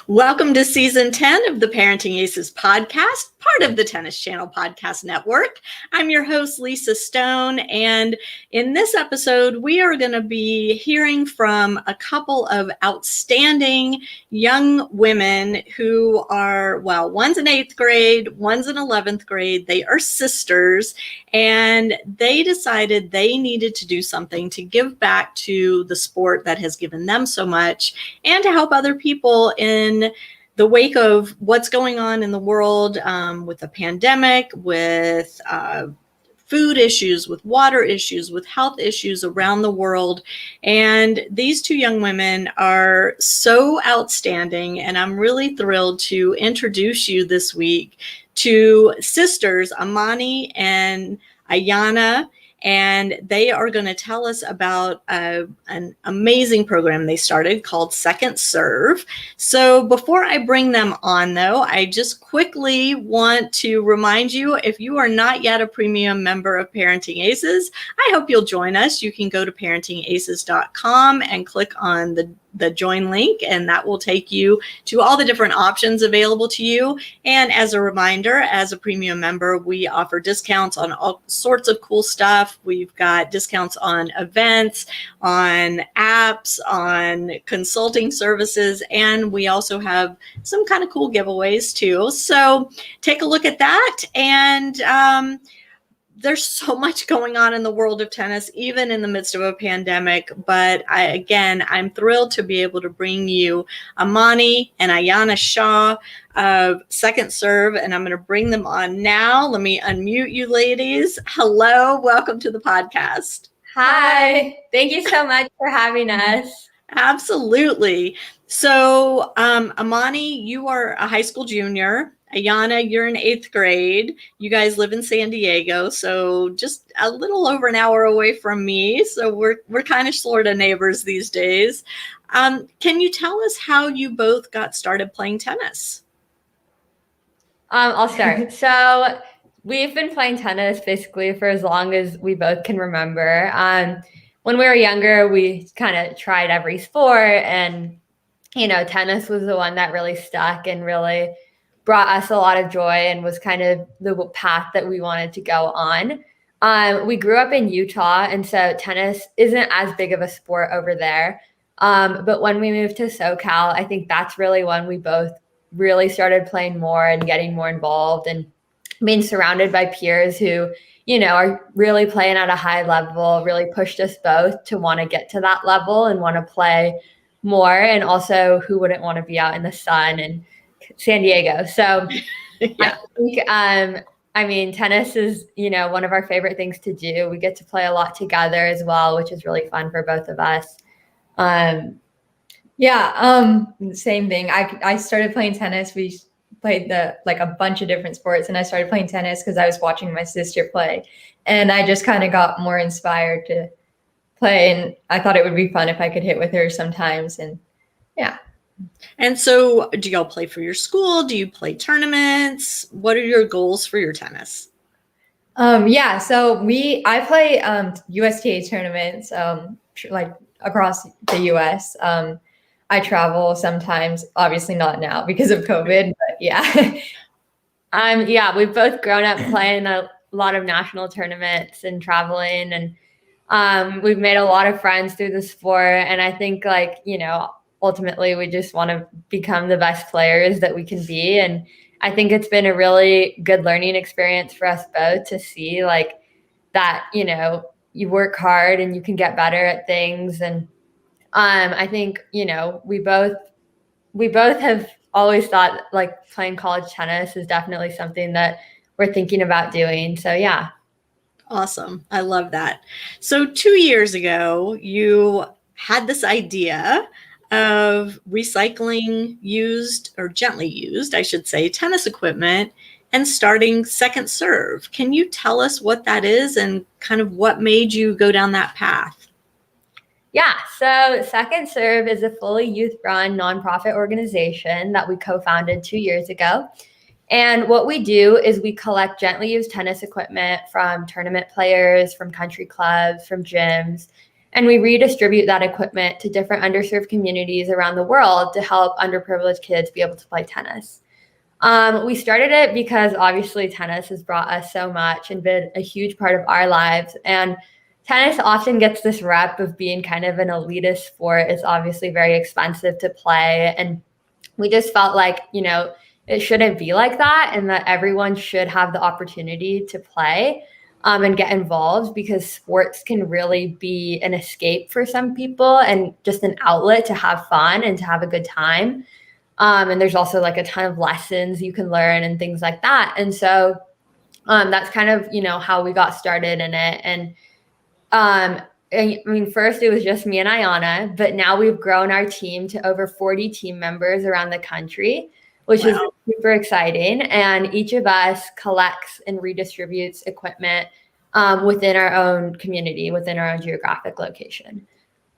Welcome to Season 10 of the Parenting Aces podcast, part of the Tennis Channel Podcast Network. I'm your host, Lisa Stone, and in this episode, we are going to be hearing from a couple of outstanding young women who are, well, one's in 8th grade, one's in 11th grade. They are sisters, and they decided they needed to do something to give back to the sport that has given them so much and to help other people in the wake of what's going on in the world with the pandemic, with food issues, with water issues, with health issues around the world. And these two young women are so outstanding, and I'm really thrilled to introduce you this week to sisters Amani and Ayanna. And they are going to tell us about an amazing program they started called Second Serve. So before I bring them on, though, I just quickly want to remind you, if you are not yet a premium member of Parenting Aces, I hope you'll join us. You can go to parentingaces.com and click on the join link, and that will take you to all the different options available to you. And as a reminder, as a premium member, we offer discounts on all sorts of cool stuff. We've got discounts on events, on apps, on consulting services, and we also have some kind of cool giveaways too. So take a look at that. And there's so much going on in the world of tennis, even in the midst of a pandemic. But I'm thrilled to be able to bring you Amani and Ayanna Shah of Second Serve, and I'm going to bring them on now. Let me unmute you ladies. Hello, welcome to the podcast. Hi, thank you so much for having us. Absolutely. So Amani, you are a high school junior. Ayanna, you're in 8th grade. You guys live in San Diego, so just a little over an hour away from me. So we're kind of sort of neighbors these days. Can you tell us how you both got started playing tennis? I'll start. So we've been playing tennis basically for as long as we both can remember. When we were younger, we kind of tried every sport, and tennis was the one that really stuck and really brought us a lot of joy and was kind of the path that we wanted to go on. We grew up in Utah, and so tennis isn't as big of a sport over there. But when we moved to SoCal, I think that's really when we both really started playing more and getting more involved and being surrounded by peers who, are really playing at a high level, really pushed us both to want to get to that level and want to play more. And also, who wouldn't want to be out in the sun and San Diego. So yeah. I think, tennis is, one of our favorite things to do. We get to play a lot together as well, which is really fun for both of us. Same thing. I started playing tennis. We played a bunch of different sports, and I started playing tennis because I was watching my sister play, and I just kind of got more inspired to play, and I thought it would be fun if I could hit with her sometimes. And yeah. And so do y'all play for your school? Do you play tournaments? What are your goals for your tennis? So I play USTA tournaments across the US. I travel sometimes, obviously not now because of COVID, but yeah. We've both grown up playing a lot of national tournaments and traveling, and we've made a lot of friends through the sport. And I think ultimately, we just want to become the best players that we can be. And I think it's been a really good learning experience for us both to see that, you work hard and you can get better at things. And I think, we both have always thought playing college tennis is definitely something that we're thinking about doing. So, yeah. Awesome. I love that. So 2 years ago, you had this idea of recycling used, or gently used, I should say, tennis equipment and starting Second Serve. Can you tell us what that is and kind of what made you go down that path? Yeah, so Second Serve is a fully youth-run nonprofit organization that we co-founded 2 years ago. And what we do is we collect gently used tennis equipment from tournament players, from country clubs, from gyms. And we redistribute that equipment to different underserved communities around the world to help underprivileged kids be able to play tennis. We started it because obviously tennis has brought us so much and been a huge part of our lives. And tennis often gets this rep of being kind of an elitist sport. It's obviously very expensive to play. And we just felt like, it shouldn't be like that, and that everyone should have the opportunity to play and get involved, because sports can really be an escape for some people and just an outlet to have fun and to have a good time. And there's also like a ton of lessons you can learn and things like that. And so that's kind of, how we got started in it. And I mean, first it was just me and Ayanna, but now we've grown our team to over 40 team members around the country, which is super exciting. And each of us collects and redistributes equipment within our own community, within our own geographic location.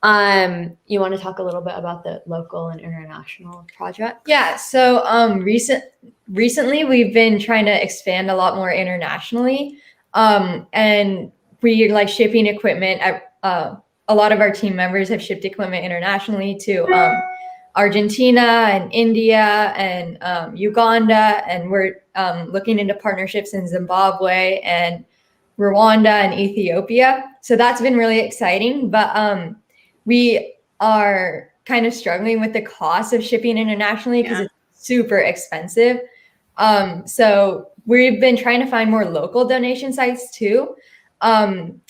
You want to talk a little bit about the local and international project? Yeah. So recently we've been trying to expand a lot more internationally. And we like shipping equipment. A lot of our team members have shipped equipment internationally to Argentina and India and Uganda, and we're looking into partnerships in Zimbabwe and Rwanda and Ethiopia. So that's been really exciting, but we are kind of struggling with the cost of shipping internationally because it's super expensive. So we've been trying to find more local donation sites too,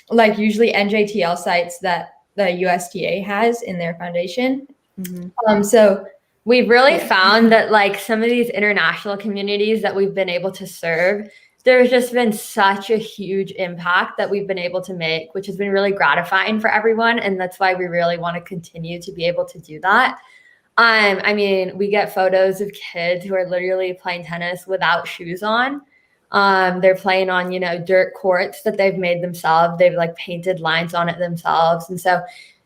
like usually NJTL sites that the USDA has in their foundation. Mm-hmm. So we've really found that like some of these international communities that we've been able to serve, there's just been such a huge impact that we've been able to make, which has been really gratifying for everyone. And that's why we really want to continue to be able to do that. I mean, we get photos of kids who are literally playing tennis without shoes on. They're playing on, dirt courts that they've made themselves. They've like painted lines on it themselves. And so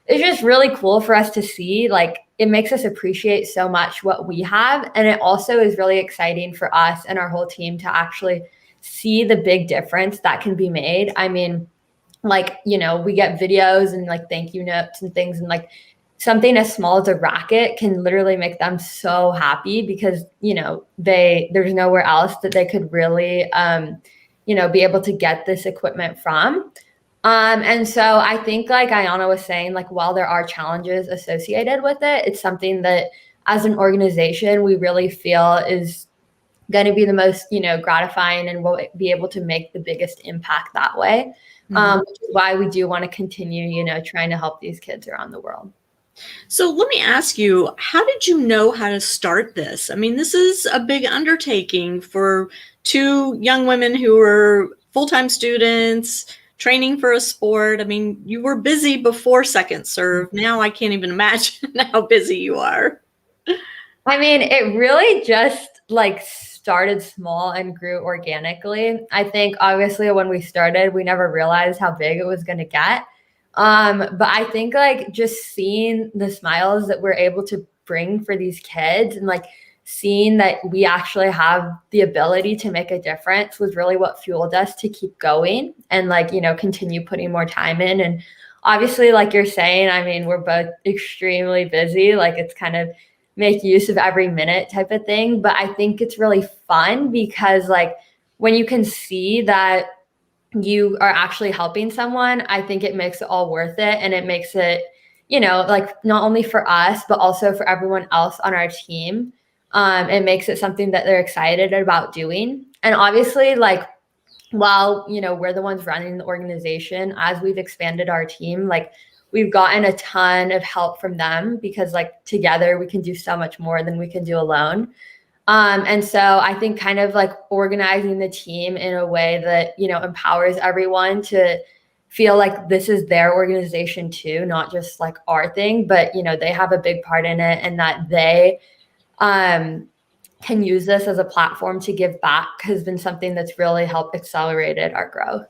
it's just really cool for us to see, like, it makes us appreciate so much what we have. And it also is really exciting for us and our whole team to actually see the big difference that can be made. I mean, like, we get videos and like thank you notes and things, and like something as small as a racket can literally make them so happy because, there's nowhere else that they could really, be able to get this equipment from. And so I think like Ayanna was saying, like, while there are challenges associated with it, it's something that as an organization, we really feel is going to be the most, gratifying, and we'll be able to make the biggest impact that way. Which is why we do want to continue, trying to help these kids around the world. So let me ask you, how did you know how to start this? I mean, this is a big undertaking for two young women who were full-time students, training for a sport. I mean, you were busy before Second Serve. Now I can't even imagine how busy you are. I mean, it really just like started small and grew organically. I think obviously when we started, we never realized how big it was going to get. But I think like just seeing the smiles that we're able to bring for these kids and like seeing that we actually have the ability to make a difference was really what fueled us to keep going and like, continue putting more time in. And obviously, like you're saying, I mean, we're both extremely busy. Like it's kind of make use of every minute type of thing. But I think it's really fun because like when you can see that you are actually helping someone, I think it makes it all worth it. And it makes it, like not only for us, but also for everyone else on our team. It makes it something that they're excited about doing. And obviously, like, while, we're the ones running the organization, as we've expanded our team, like we've gotten a ton of help from them because like together we can do so much more than we can do alone. And so I think kind of like organizing the team in a way that, empowers everyone to feel like this is their organization too, not just like our thing, but, they have a big part in it and that they can use this as a platform to give back has been something that's really helped accelerated our growth.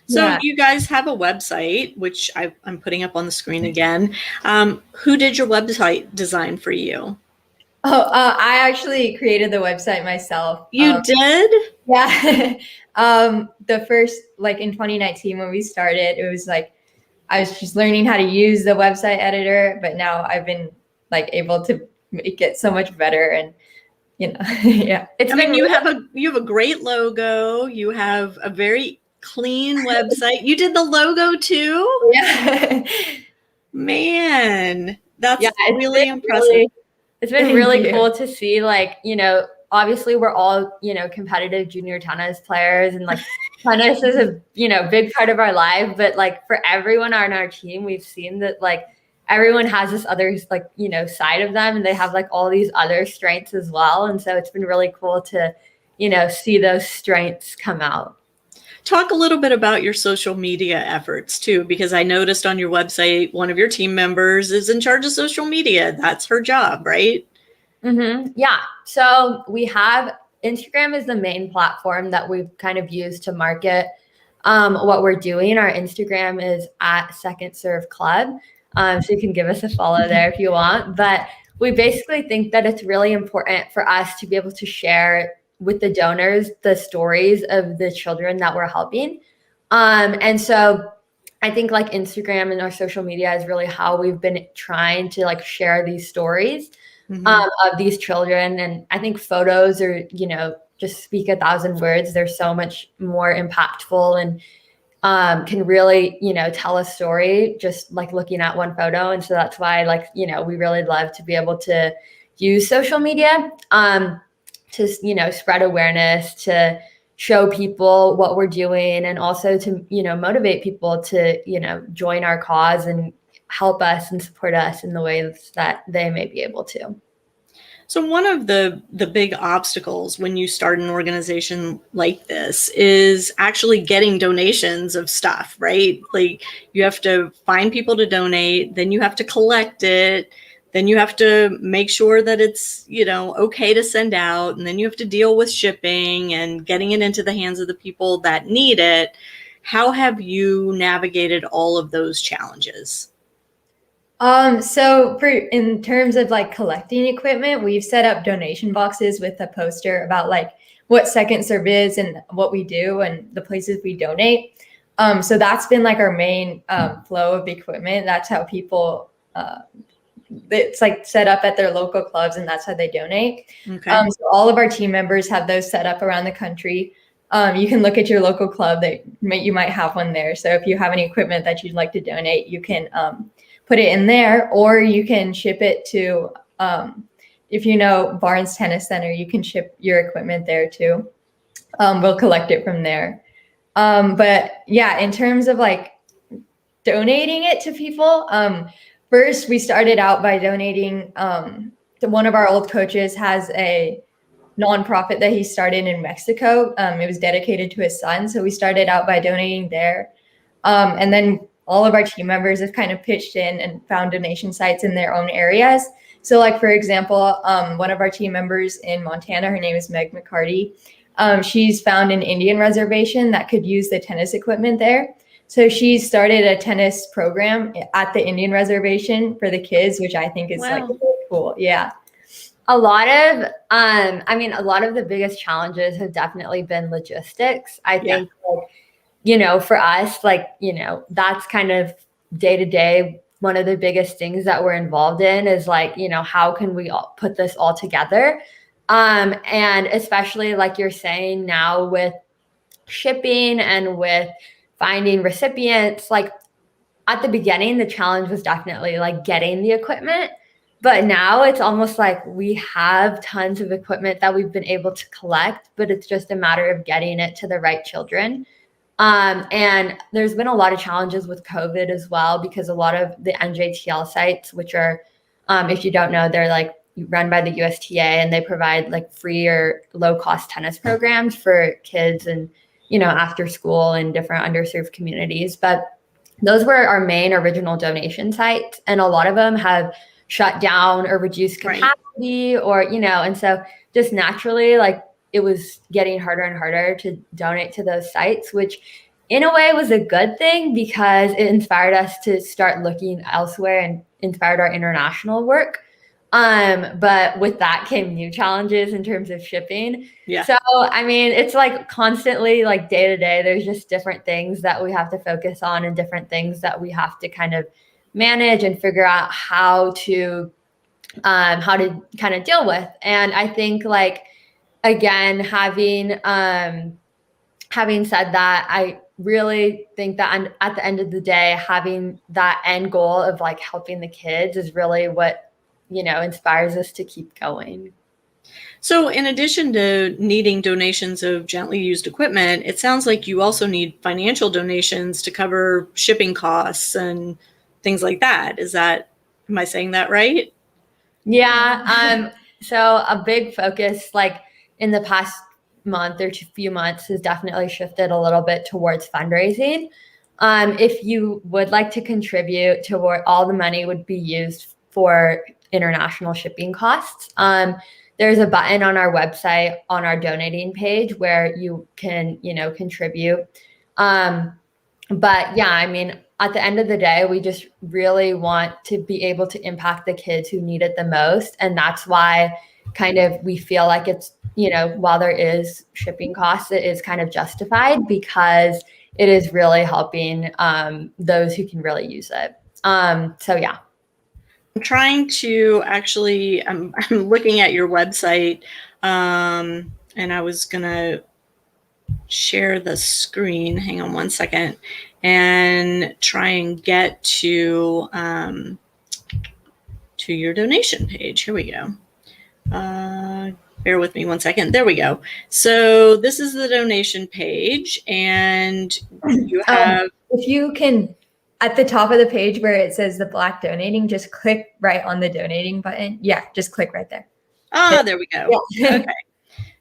So you guys have a website, which I'm putting up on the screen again. Who did your website design for you? I actually created the website myself. You did? Yeah. The first, like in 2019 when we started, it was like, I was just learning how to use the website editor, but now I've been like able to make it so much better. And yeah. You have a great logo. You have a very clean website. You did the logo too? Yeah. Man, that's really impressive. It's been really cool to see, like, obviously we're all, competitive junior tennis players, and like tennis is a, big part of our life. But like for everyone on our team, we've seen that like everyone has this other like, side of them, and they have like all these other strengths as well. And so it's been really cool to, see those strengths come out. Talk a little bit about your social media efforts too, because I noticed on your website, one of your team members is in charge of social media. That's her job, right? Mm-hmm. Yeah. So we have Instagram is the main platform that we've kind of used to market what we're doing. Our Instagram is at Second Serve Club. So you can give us a follow there if you want. But we basically think that it's really important for us to be able to share with the donors the stories of the children that we're helping. And so I think like Instagram and our social media is really how we've been trying to like share these stories of these children. And I think photos are, just speak 1,000 words. They're so much more impactful and can really, tell a story just like looking at one photo. And so that's why like, we really love to be able to use social media to, spread awareness, to show people what we're doing, and also to, motivate people to, join our cause and help us and support us in the ways that they may be able to. So one of the big obstacles when you start an organization like this is actually getting donations of stuff, right? Like you have to find people to donate, then you have to collect it, then you have to make sure that it's, okay to send out, and then you have to deal with shipping and getting it into the hands of the people that need it. How have you navigated all of those challenges? So in terms of like collecting equipment, we've set up donation boxes with a poster about like what Second Serve is and what we do and the places we donate. So that's been like our main flow of equipment. That's how people, it's like set up at their local clubs, and that's how they donate. Okay. So all of our team members have those set up around the country. You can look at your local club you might have one there. So if you have any equipment that you'd like to donate, you can put it in there, or you can ship it to, if you know Barnes Tennis Center, you can ship your equipment there too. We'll collect it from there. But yeah, in terms of like donating it to people, first we started out by donating to one of our old coaches has a nonprofit that he started in Mexico. It was dedicated to his son. So we started out by donating there. And then all of our team members have kind of pitched in and found donation sites in their own areas. So like, for example, one of our team members in Montana, her name is Meg McCarty. She's found an Indian reservation that could use the tennis equipment there. So she started a tennis program at the Indian reservation for the kids, which I think is like really cool. Yeah. A lot of the biggest challenges have definitely been logistics. I think, for us, that's kind of day to day. One of the biggest things that we're involved in is like, how can we all put this all together? And especially like you're saying now with shipping and with finding recipients, like at the beginning, the challenge was definitely like getting the equipment. But now it's almost like we have tons of equipment that we've been able to collect, but it's just a matter of getting it to the right children. And there's been a lot of challenges with COVID as well, because a lot of the NJTL sites, which are, if you don't know, they're like run by the USTA, and they provide like free or low cost tennis programs for kids and, after school in different underserved communities. But those were our main original donation sites. And a lot of them have shut down or reduced capacity, or, and so just naturally, like it was getting harder and harder to donate to those sites, which in a way was a good thing because it inspired us to start looking elsewhere and inspired our international work. But with that came new challenges in terms of shipping. Yeah. So, I mean, it's like constantly like day to day, there's just different things that we have to focus on and different things that we have to kind of manage and figure out how to kind of deal with. And I think like, again, having said that, I really think that at the end of the day, having that end goal of like helping the kids is really what, inspires us to keep going. So in addition to needing donations of gently used equipment, it sounds like you also need financial donations to cover shipping costs and things like that. Am I saying that right? Yeah. So a big focus like in the past month or few months has definitely shifted a little bit towards fundraising. If you would like to contribute toward, all the money would be used for international shipping costs. There's a button on our website on our donating page where you can, contribute. But yeah, I mean, at the end of the day, we just really want to be able to impact the kids who need it the most. And that's why kind of we feel like it's, while there is shipping costs, it is kind of justified because it is really helping those who can really use it. So yeah. I'm trying to actually, I'm looking at your website, and I was going to share the screen. Hang on one second and try and get to your donation page. Here we go. Bear with me one second. There we go. So this is the donation page, and you have... if you can, at the top of the page where it says the black donating, just click right on the donating button. Yeah, just click right there. There we go. Yeah. Okay.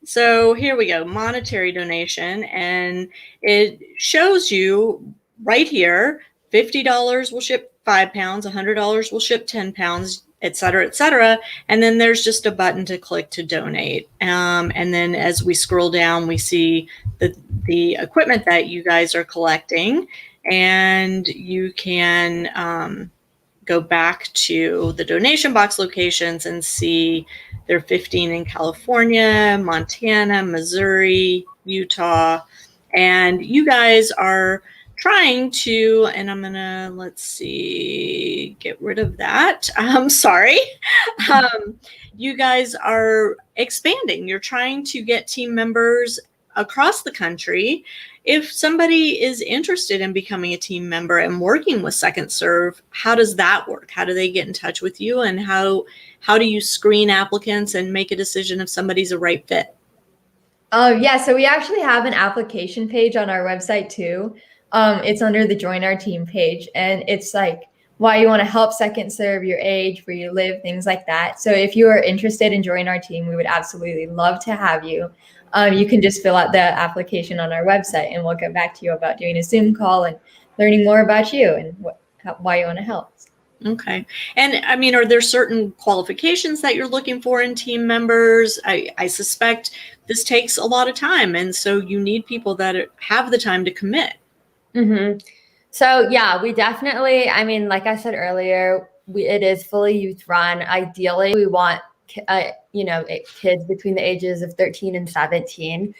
So here we go, monetary donation, and it shows you right here, $50 will ship 5 pounds, $100 will ship 10 pounds, et cetera, et cetera. And then there's just a button to click to donate. And then as we scroll down, we see the equipment that you guys are collecting, and you can go back to the donation box locations and see there are 15 in California, Montana, Missouri, Utah, and you guys are trying to, and I'm gonna, let's see, get rid of that. I'm sorry. You guys are expanding. You're trying to get team members across the country. If somebody is interested in becoming a team member and working with Second Serve, how does that work? How do they get in touch with you, and how do you screen applicants and make a decision if somebody's a right fit? Yeah, so we actually have an application page on our website too. It's under the Join Our Team page, and it's like why you want to help Second Serve, your age, where you live, things like that. So if you are interested in joining our team, we would absolutely love to have you. You can just fill out the application on our website, and we'll get back to you about doing a Zoom call and learning more about you and why you want to help. Okay. And I mean, are there certain qualifications that you're looking for in team members? I suspect this takes a lot of time, and so you need people that have the time to commit. Mm-hmm. So yeah, we definitely, I mean, like I said earlier, it is fully youth run. Ideally, we want kids between the ages of 13 and 17,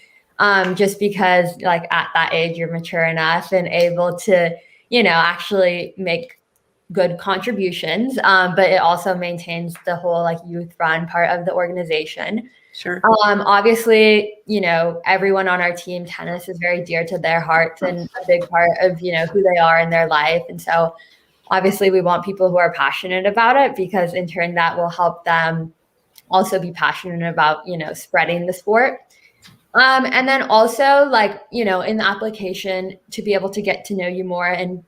just because like at that age you're mature enough and able to, actually make good contributions. But it also maintains the whole like youth run part of the organization. Sure. Obviously, everyone on our team, tennis is very dear to their hearts and a big part of, who they are in their life. And so obviously we want people who are passionate about it, because in turn that will help them also be passionate about, spreading the sport. And then also like, in the application, to be able to get to know you more and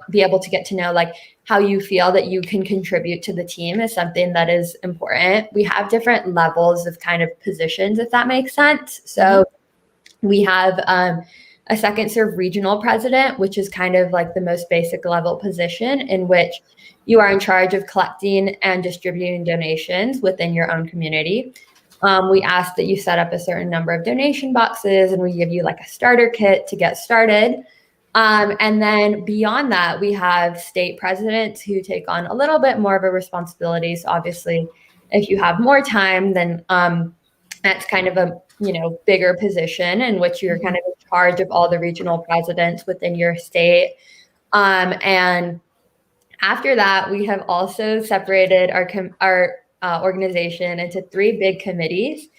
be able to get to know like how you feel that you can contribute to the team is something that is important. We have different levels of kind of positions, if that makes sense. So we have a Second Serve regional president, which is kind of like the most basic level position, in which you are in charge of collecting and distributing donations within your own community. We ask that you set up a certain number of donation boxes, and we give you like a starter kit to get started. And then beyond that, we have state presidents who take on a little bit more of a responsibility. So obviously if you have more time, then that's kind of a, bigger position in which you're kind of in charge of all the regional presidents within your state. And after that, we have also separated our organization into 3 big committees.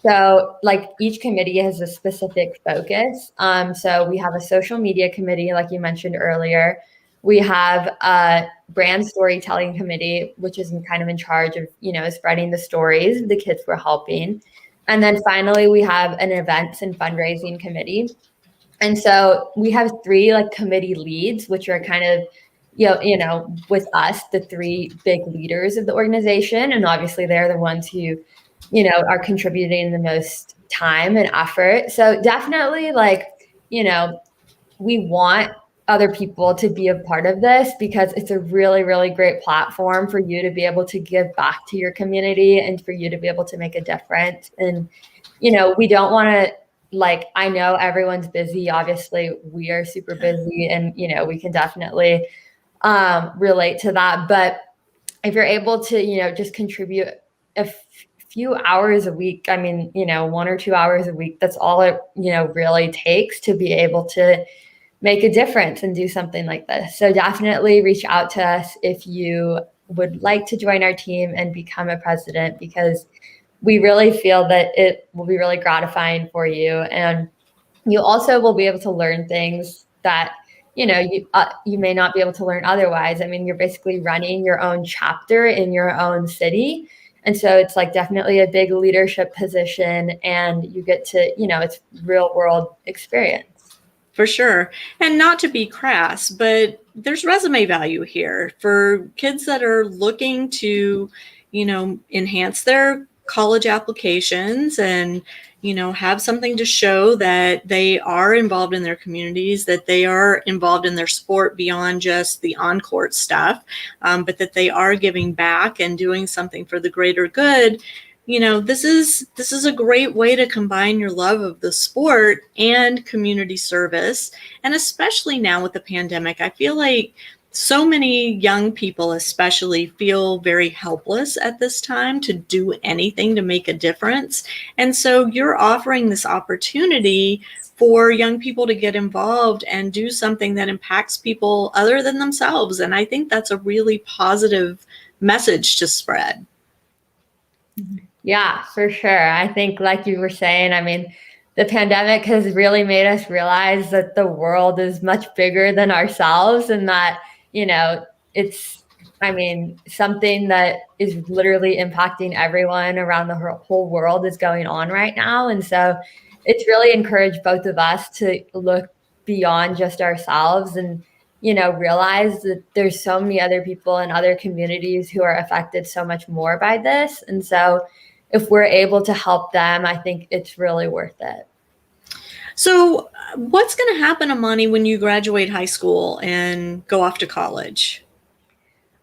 So like each committee has a specific focus. So we have a social media committee, like you mentioned earlier. We have a brand storytelling committee, which is kind of in charge of, spreading the stories of the kids we're helping. And then finally, we have an events and fundraising committee. And so we have 3 like committee leads, which are kind of, with us, the 3 big leaders of the organization. And obviously they're the ones who, are contributing the most time and effort. So definitely we want other people to be a part of this because it's a really, really great platform for you to be able to give back to your community and for you to be able to make a difference. And, we don't want to, I know everyone's busy. Obviously we are super busy and, we can definitely relate to that. But if you're able to, just contribute a few hours a week, 1 or 2 hours a week, that's all it, really takes to be able to make a difference and do something like this. So definitely reach out to us if you would like to join our team and become a president, because we really feel that it will be really gratifying for you. And you also will be able to learn things that, you may not be able to learn otherwise. You're basically running your own chapter in your own city. And so it's definitely a big leadership position, and you get to, it's real world experience. For sure. And not to be crass, but there's resume value here for kids that are looking to, enhance their college applications and, have something to show that they are involved in their communities, that they are involved in their sport beyond just the on-court stuff, but that they are giving back and doing something for the greater good. This is a great way to combine your love of the sport and community service. And especially now with the pandemic, I feel like so many young people especially feel very helpless at this time to do anything to make a difference. And so you're offering this opportunity for young people to get involved and do something that impacts people other than themselves. And I think that's a really positive message to spread. Yeah, for sure. I think like you were saying, the pandemic has really made us realize that the world is much bigger than ourselves, and that, it's, something that is literally impacting everyone around the whole world is going on right now. And so it's really encouraged both of us to look beyond just ourselves and, realize that there's so many other people in other communities who are affected so much more by this. And so if we're able to help them, I think it's really worth it. So what's going to happen, Amani, when you graduate high school and go off to college?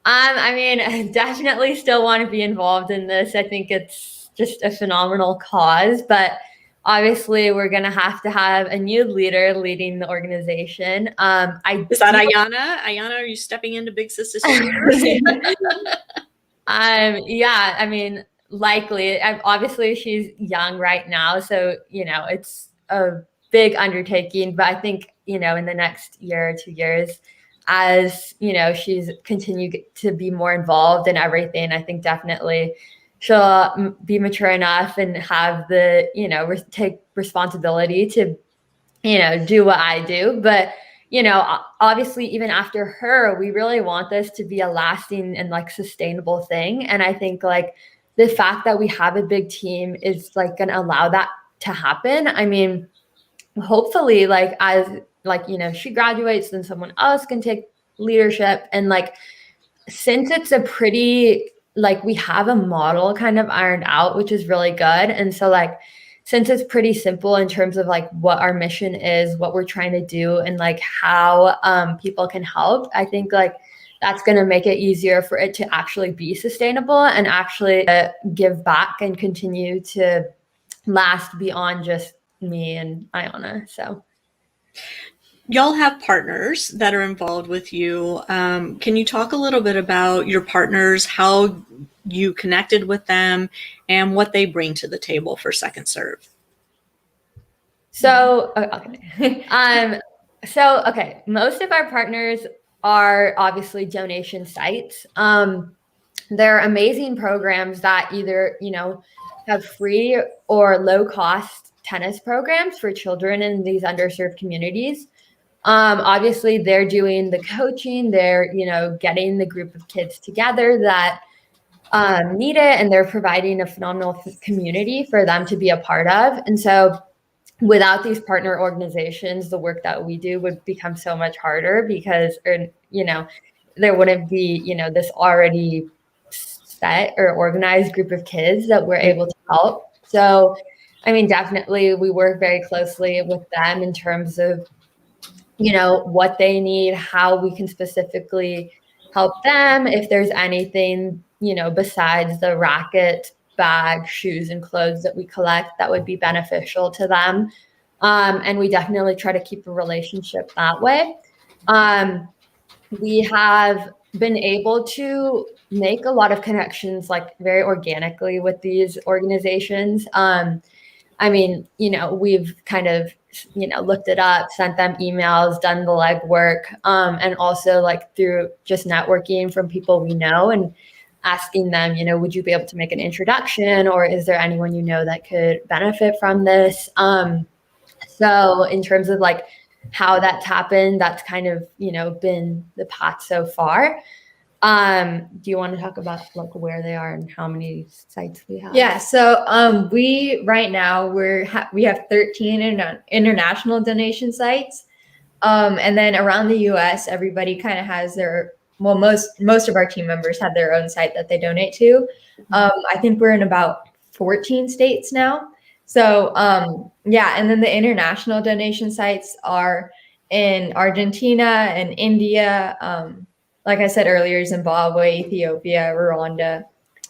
Definitely still want to be involved in this. I think it's just a phenomenal cause, but obviously we're going to have a new leader leading the organization. Is that Ayanna? Ayanna, are you stepping into Big Sister's shoes? Yeah, likely. Obviously she's young right now, so it's a big undertaking, but I think in the next year or 2 years, as she's continued to be more involved in everything, I think definitely she'll be mature enough and have the take responsibility to do what I do. But obviously even after her, we really want this to be a lasting and sustainable thing. And I think the fact that we have a big team is going to allow that to happen. Hopefully as she graduates, then someone else can take leadership. And since it's a pretty we have a model kind of ironed out, which is really good. And so since it's pretty simple in terms of what our mission is, what we're trying to do, and how people can help, I think that's going to make it easier for it to actually be sustainable and actually give back and continue to last beyond just me and Ayanna. So y'all have partners that are involved with you. Can you talk a little bit about your partners, how you connected with them, and what they bring to the table for Second Serve? So, okay. Okay, most of our partners are obviously donation sites. They're amazing programs that either, have free or low cost tennis programs for children in these underserved communities. Obviously they're doing the coaching, they're, getting the group of kids together that need it, and they're providing a phenomenal community for them to be a part of. And so without these partner organizations, the work that we do would become so much harder because, there wouldn't be, this already set or organized group of kids that we're able to help. So, I mean, definitely we work very closely with them in terms of, what they need, how we can specifically help them. If there's anything, besides the racket, bag, shoes, and clothes that we collect that would be beneficial to them. And we definitely try to keep a relationship that way. We have been able to make a lot of connections like very organically with these organizations. We've kind of, looked it up, sent them emails, done the legwork, and also like through just networking from people we know and asking them, would you be able to make an introduction, or is there anyone that could benefit from this? So in terms of like how that's happened, that's kind of, been the path so far. Do you want to talk about like where they are and how many sites we have? Yeah. So we right now we have 13 international donation sites. And then around the US, everybody kind of has most of our team members have their own site that they donate to. I think we're in about 14 states now. So yeah, and then the international donation sites are in Argentina and India. Like I said earlier, Zimbabwe, Ethiopia, Rwanda.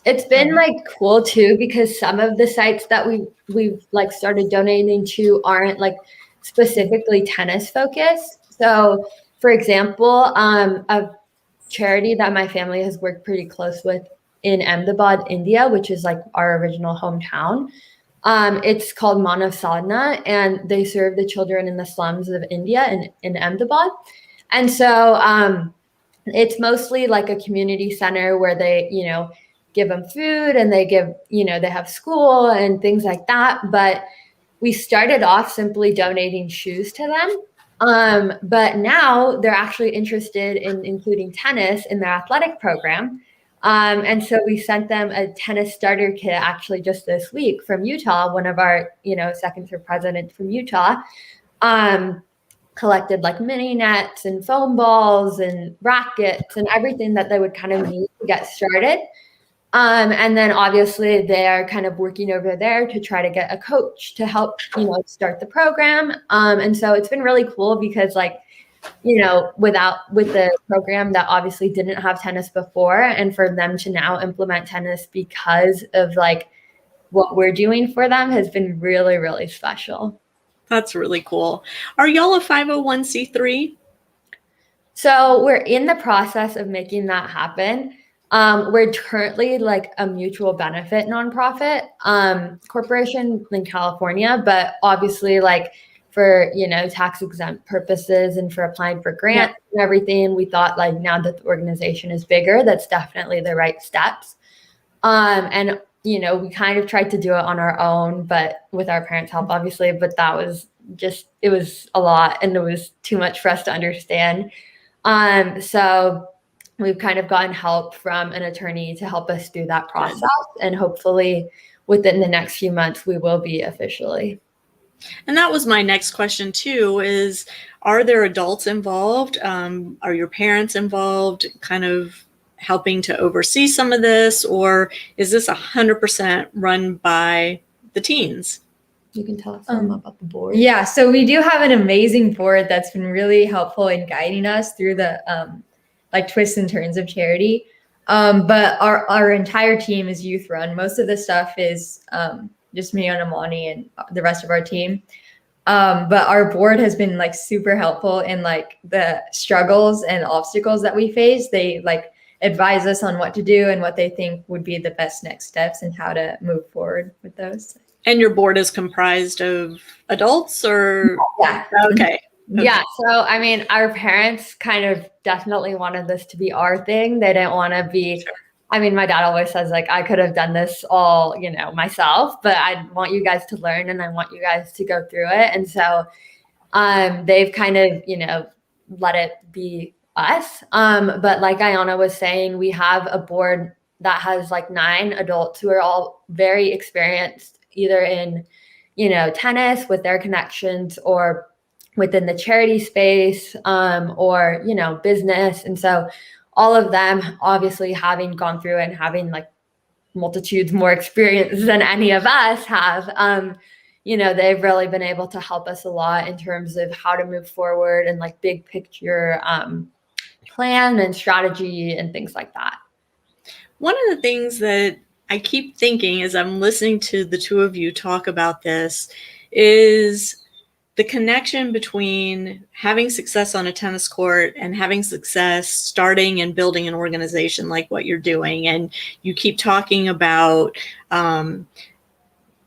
It's been like cool too, because some of the sites that we've like started donating to aren't like specifically tennis focused. So for example, a charity that my family has worked pretty close with in Ahmedabad, India, which is like our original hometown. It's called Manav Sadhana, and they serve the children in the slums of India in Ahmedabad. And so it's mostly like a community center where they, give them food, and they have school and things like that. But we started off simply donating shoes to them. But now they're actually interested in including tennis in their athletic program. And so we sent them a tennis starter kit actually just this week from Utah. One of our, Second Serve president from Utah collected like mini nets and foam balls and rackets and everything that they would kind of need to get started. And then obviously they're kind of working over there to try to get a coach to help, start the program. And so it's been really cool because like, with the program that obviously didn't have tennis before, and for them to now implement tennis because of like what we're doing for them has been really, really special. That's really cool. Are y'all a 501c3? So we're in the process of making that happen. We're currently like a mutual benefit nonprofit corporation in California, but obviously like for, tax exempt purposes and for applying for grants and everything, we thought like now that the organization is bigger, that's definitely the right steps. And, we kind of tried to do it on our own, but with our parents' help, obviously, but that was it was a lot and it was too much for us to understand. So we've kind of gotten help from an attorney to help us through that process. And hopefully within the next few months, we will be officially. And that was my next question too, is are there adults involved? Are your parents involved kind of helping to oversee some of this, or is this 100% run by the teens? You can tell us some about the board. Yeah, so we do have an amazing board that's been really helpful in guiding us through the like twists and turns of charity. But our entire team is youth run. Most of the stuff is just me and Amani and the rest of our team. But our board has been like super helpful in like the struggles and obstacles that we face. They like advise us on what to do and what they think would be the best next steps and how to move forward with those. And your board is comprised of adults or? Yeah. Okay. Yeah. So, I mean, our parents kind of definitely wanted this to be our thing. They didn't want to be, I mean, my dad always says, like, I could have done this all, myself, but I want you guys to learn and I want you guys to go through it. And so they've kind of, let it be us. But like Ayanna was saying, we have a board that has like 9 adults who are all very experienced, either in, tennis with their connections or within the charity space or, business. And so all of them obviously having gone through it and having like multitudes more experience than any of us have, they've really been able to help us a lot in terms of how to move forward and like big picture plan and strategy and things like that. One of the things that I keep thinking as I'm listening to the two of you talk about this is the connection between having success on a tennis court and having success starting and building an organization like what you're doing. And you keep talking about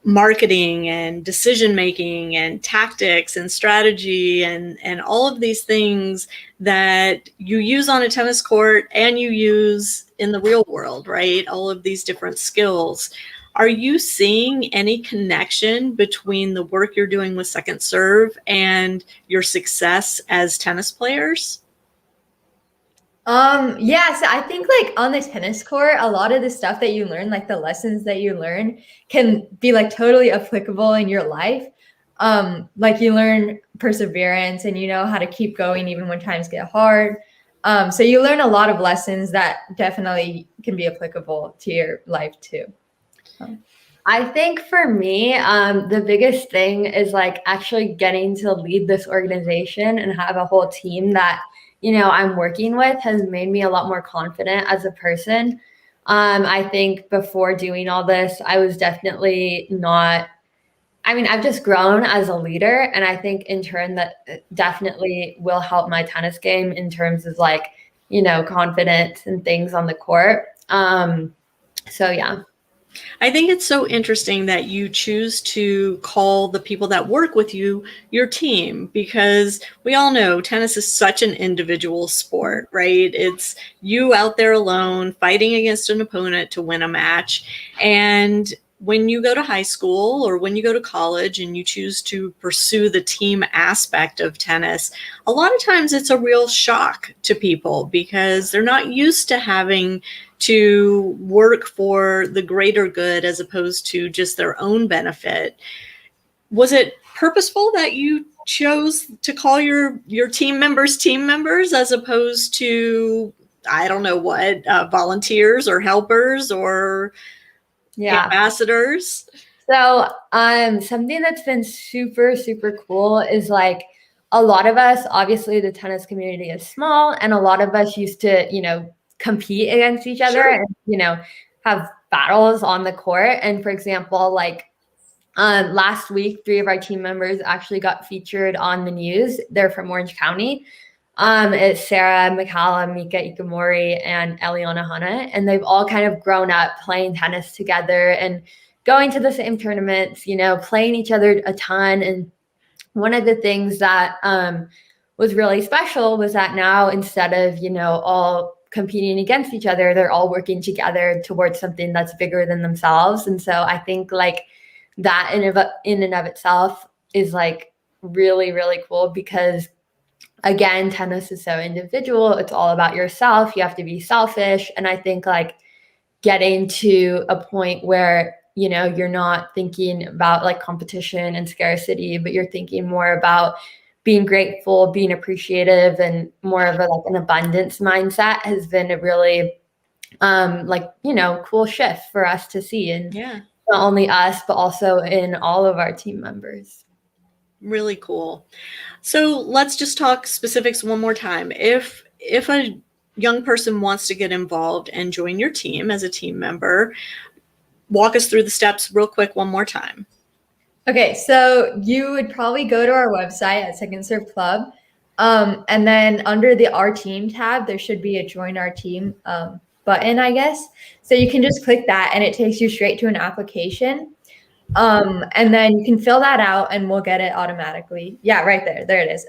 marketing and decision making and tactics and strategy and all of these things that you use on a tennis court and you use in the real world, right? All of these different skills. Are you seeing any connection between the work you're doing with Second Serve and your success as tennis players? Yeah, so I think like on the tennis court, a lot of the stuff that you learn, like the lessons that you learn, can be like totally applicable in your life. Like you learn perseverance and you know how to keep going even when times get hard. So you learn a lot of lessons that definitely can be applicable to your life too. I think for me, the biggest thing is like actually getting to lead this organization and have a whole team that, I'm working with has made me a lot more confident as a person. I think before doing all this, I was definitely not, I've just grown as a leader. And I think in turn that definitely will help my tennis game in terms of like, confidence and things on the court. So yeah. I think it's so interesting that you choose to call the people that work with you your team, because we all know tennis is such an individual sport, right? It's you out there alone fighting against an opponent to win a match. And when you go to high school or when you go to college and you choose to pursue the team aspect of tennis, a lot of times it's a real shock to people because they're not used to having to work for the greater good as opposed to just their own benefit. Was it purposeful that you chose to call your team members as opposed to, I don't know what, volunteers or helpers or ambassadors? So something that's been super, super cool is like a lot of us, obviously the tennis community is small and a lot of us used to, compete against each other and, have battles on the court. And for example, like last week, 3 of our team members actually got featured on the news. They're from Orange County. It's Sarah, Mikala, Mika Ikamori, and Eliana Hana. And they've all kind of grown up playing tennis together and going to the same tournaments, playing each other a ton. And one of the things that was really special was that now instead of, all competing against each other, they're all working together towards something that's bigger than themselves. And so I think like that in and of itself is like really, really cool because again, tennis is so individual. It's all about yourself. You have to be selfish. And I think like getting to a point where, you're not thinking about like competition and scarcity, but you're thinking more about being grateful, being appreciative, and more of like an abundance mindset has been a really cool shift for us to see. And not only us, but also in all of our team members. Really cool. So let's just talk specifics one more time. If a young person wants to get involved and join your team as a team member, walk us through the steps real quick one more time. Okay, so you would probably go to our website at Second Serve Club. And then under the Our Team tab, there should be a Join Our Team button, I guess. So you can just click that and it takes you straight to an application. And then you can fill that out and we'll get it automatically. Yeah, right there. There it is.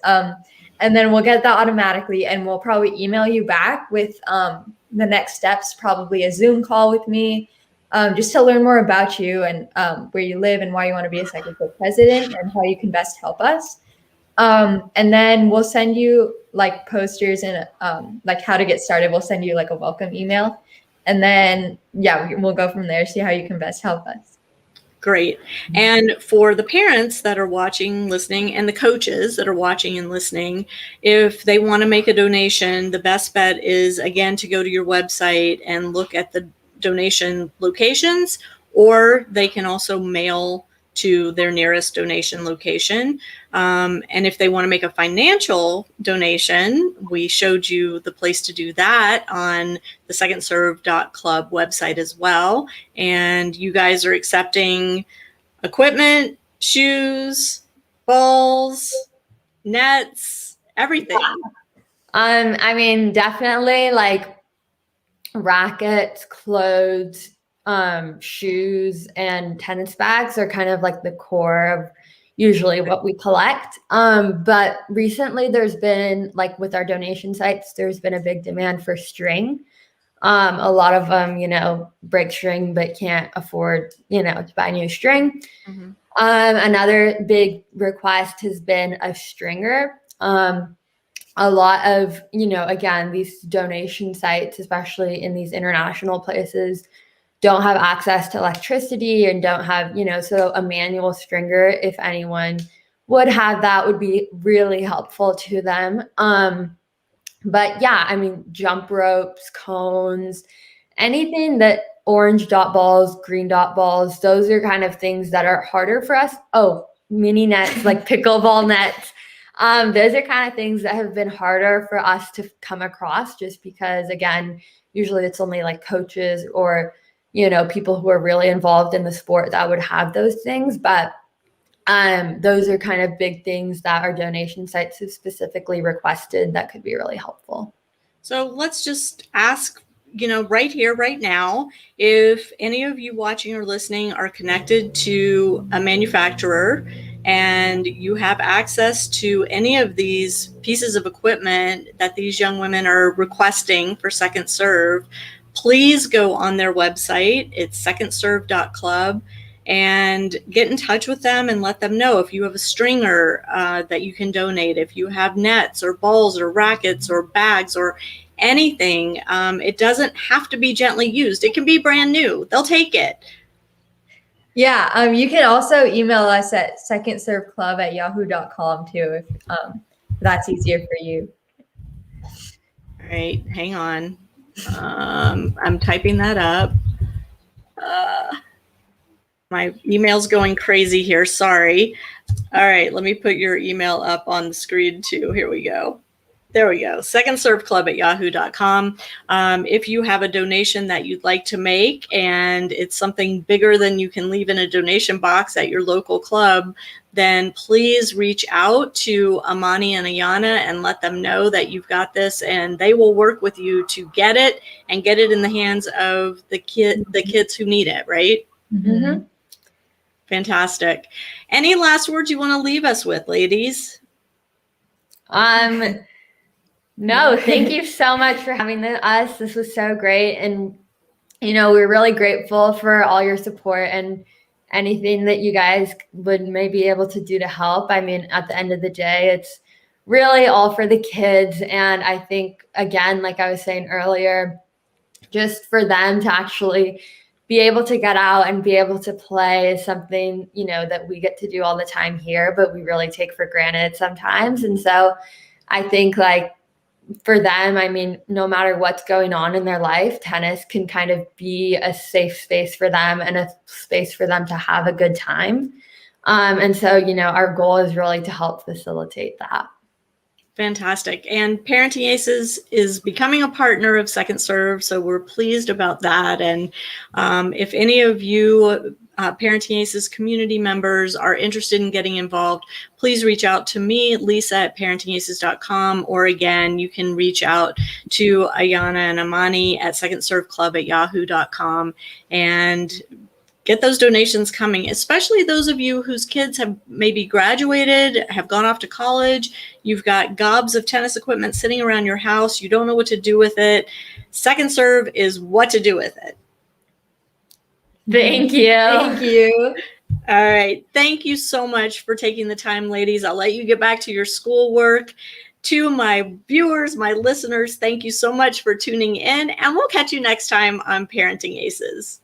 And then we'll get that automatically and we'll probably email you back with the next steps, probably a Zoom call with me, just to learn more about you and where you live and why you want to be a Second Serve president and how you can best help us. And then we'll send you like posters and like how to get started. We'll send you like a welcome email. And then, yeah, we'll go from there, see how you can best help us. Great. And for the parents that are watching, listening, and the coaches that are watching and listening, if they want to make a donation, the best bet is, again, to go to your website and look at the donation locations, or they can also mail to their nearest donation location. And if they want to make a financial donation, we showed you the place to do that on the secondserve.club website as well. And you guys are accepting equipment, shoes, balls, nets, everything. I mean, definitely like rackets, clothes, shoes, and tennis bags are kind of like the core of usually what we collect. But recently there's been, like with our donation sites, there's been a big demand for string. A lot of them, break string, but can't afford, to buy new string. Mm-hmm. Another big request has been a stringer. A lot of, again, these donation sites, especially in these international places, don't have access to electricity and don't have, so a manual stringer, if anyone would have that, would be really helpful to them. But yeah, I mean, jump ropes, cones, anything that orange dot balls, green dot balls, those are kind of things that are harder for us. Oh, mini nets, like pickleball nets. Those are kind of things that have been harder for us to come across just because, again, usually it's only like coaches or, people who are really involved in the sport that would have those things. But those are kind of big things that our donation sites have specifically requested that could be really helpful. So let's just ask, right here, right now, if any of you watching or listening are connected to a manufacturer and you have access to any of these pieces of equipment that these young women are requesting for Second Serve, please go on their website. It's secondserve.club. And get in touch with them and let them know if you have a stringer that you can donate, if you have nets or balls or rackets or bags or anything. It doesn't have to be gently used. It can be brand new. They'll take it. Yeah, you can also email us at secondserveclub@yahoo.com too, if that's easier for you. All right, hang on. I'm typing that up. My email's going crazy here. Sorry. All right, let me put your email up on the screen too. Here we go. There we go. secondserveclub@yahoo.com. If you have a donation that you'd like to make and it's something bigger than you can leave in a donation box at your local club, then please reach out to Amani and Ayanna and let them know that you've got this, and they will work with you to get it and get it in the hands of the kids who need it, right? Mm-hmm. Fantastic. Any last words you want to leave us with, ladies? No, thank you so much for having us. This was so great. And, we're really grateful for all your support and anything that you guys would maybe able to do to help. I mean, at the end of the day, it's really all for the kids. And I think, again, like I was saying earlier, just for them to actually be able to get out and be able to play is something, that we get to do all the time here, but we really take for granted sometimes. And so I think for them, I mean, no matter what's going on in their life, tennis can kind of be a safe space for them and a space for them to have a good time. And so, our goal is really to help facilitate that. Fantastic. And ParentingAces is becoming a partner of Second Serve, so we're pleased about that. And if any of you Parenting Aces community members are interested in getting involved, please reach out to me, Lisa at ParentingAces.com, or again, you can reach out to Ayanna and Amani at secondserveclub@yahoo.com and get those donations coming, especially those of you whose kids have maybe graduated, have gone off to college. You've got gobs of tennis equipment sitting around your house. You don't know what to do with it. Second Serve is what to do with it. Thank you. Thank you. All right. Thank you so much for taking the time, ladies. I'll let you get back to your schoolwork. To my viewers, my listeners, thank you so much for tuning in, and we'll catch you next time on Parenting Aces.